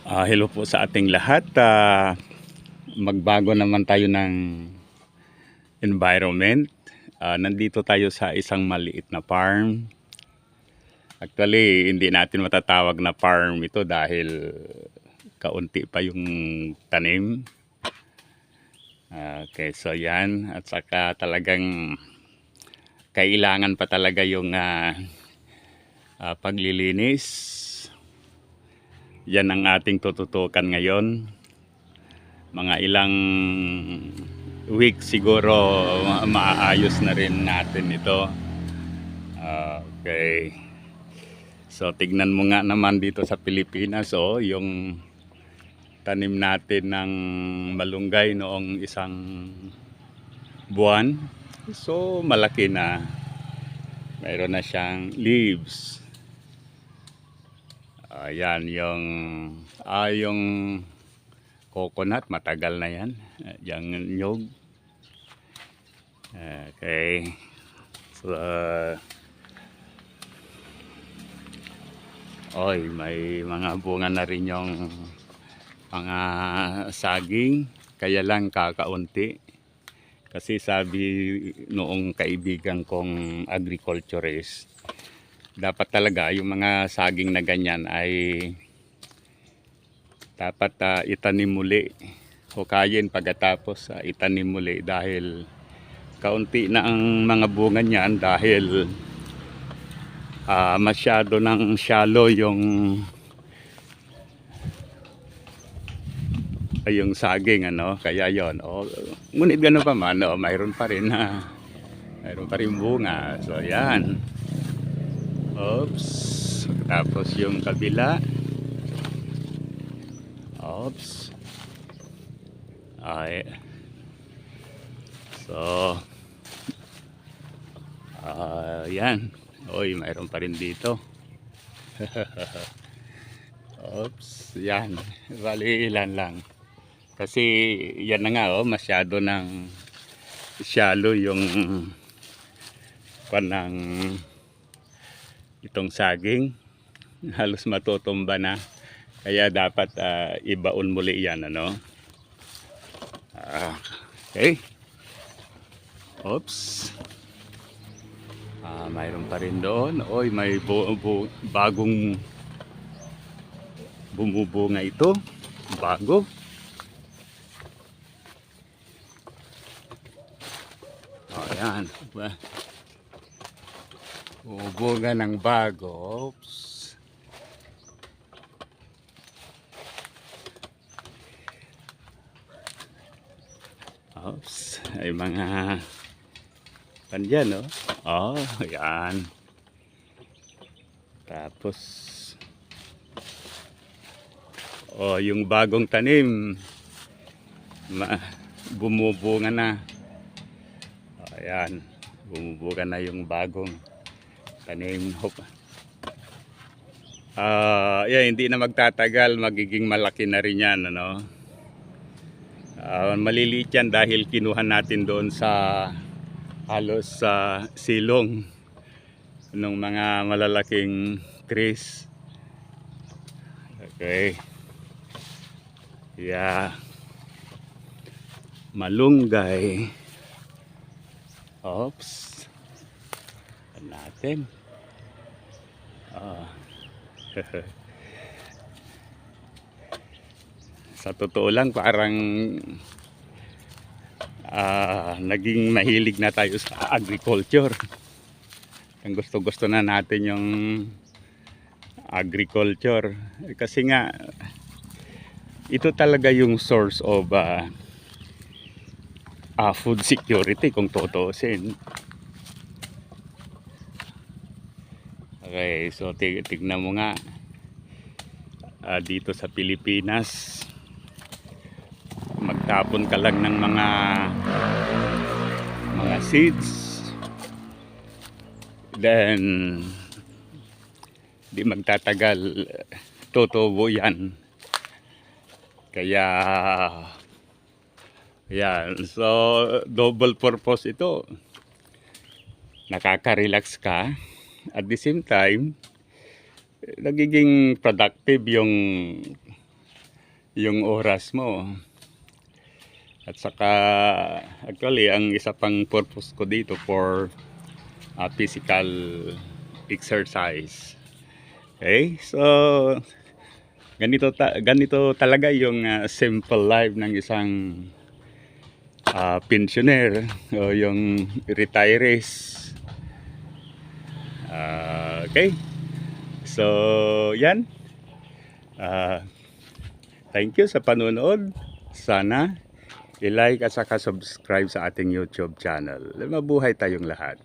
Hello po sa ating lahat. Magbago naman tayo ng environment. Nandito tayo sa isang maliit na farm. Actually, hindi natin matatawag na farm ito dahil kaunti pa yung tanim. Okay, so yan. At saka talagang kailangan pa talaga yung paglilinis. Yan ang ating tututukan ngayon. Mga ilang week siguro maayos na rin natin ito. Okay. So tignan mo nga naman dito sa Pilipinas, yung tanim natin ng malunggay noong isang buwan. So malaki na. Mayroon na siyang leaves. Ayan yung coconut, matagal na yan. Yung nyug. Okay. So, may mga bunga na rin yung mga saging. Kaya lang kakaunti. Kasi sabi noong kaibigan kong agriculturist, dapat talaga yung mga saging na ganyan ay dapat itanim muli, hukayin pagkatapos itanim muli dahil kaunti na ang mga bunga niyan dahil masyado ng shallow yung saging, kaya yon. Ngunit gano'n pa man, mayroon pa rin bunga. So yan. Oops. Tapos yung kabila. Oops. Ay. So yan. Mayroon pa rin dito. Oops. Yan. Bali ilan lang. Kasi yan na nga, masyado ng shallow yung ng itong saging. Halos matutumba na. Kaya dapat ibaon muli yan, okay. Oops. Mayroon pa rin doon. May bagong bumubunga ito. Bago. Ayan. Bumubunga ng bago. Oops. Oops. Ay mga pandyan, ayan. Tapos yung bagong tanim bumubunga na. Ayan, bumubunga na yung bagong tanim. Hindi na magtatagal, magiging malaki na rin yan, maliliit yan dahil kinuha natin doon sa halos sa silong ng mga malalaking trees. Okay. Yeah. Malunggay. Oops. Natin. Sa totoo lang parang naging mahilig na tayo sa agriculture. Ang gusto na natin yung agriculture kasi nga ito talaga yung source of food security kung tutuusin. Okay, so tignan mo nga dito sa Pilipinas, magtapon ka lang ng mga seeds, then di magtatagal tutubo yan. Kaya yan, so double purpose ito. Nakaka-relax ka, at the same time nagiging productive yung yung oras mo. At saka actually ang isa pang purpose ko dito for physical exercise. Okay? So ganito talaga yung simple life ng isang pensioner o yung retirees. Okay? So yan. Thank you sa panonood. Sana i-like at saka subscribe sa ating YouTube channel. Mabuhay tayong lahat.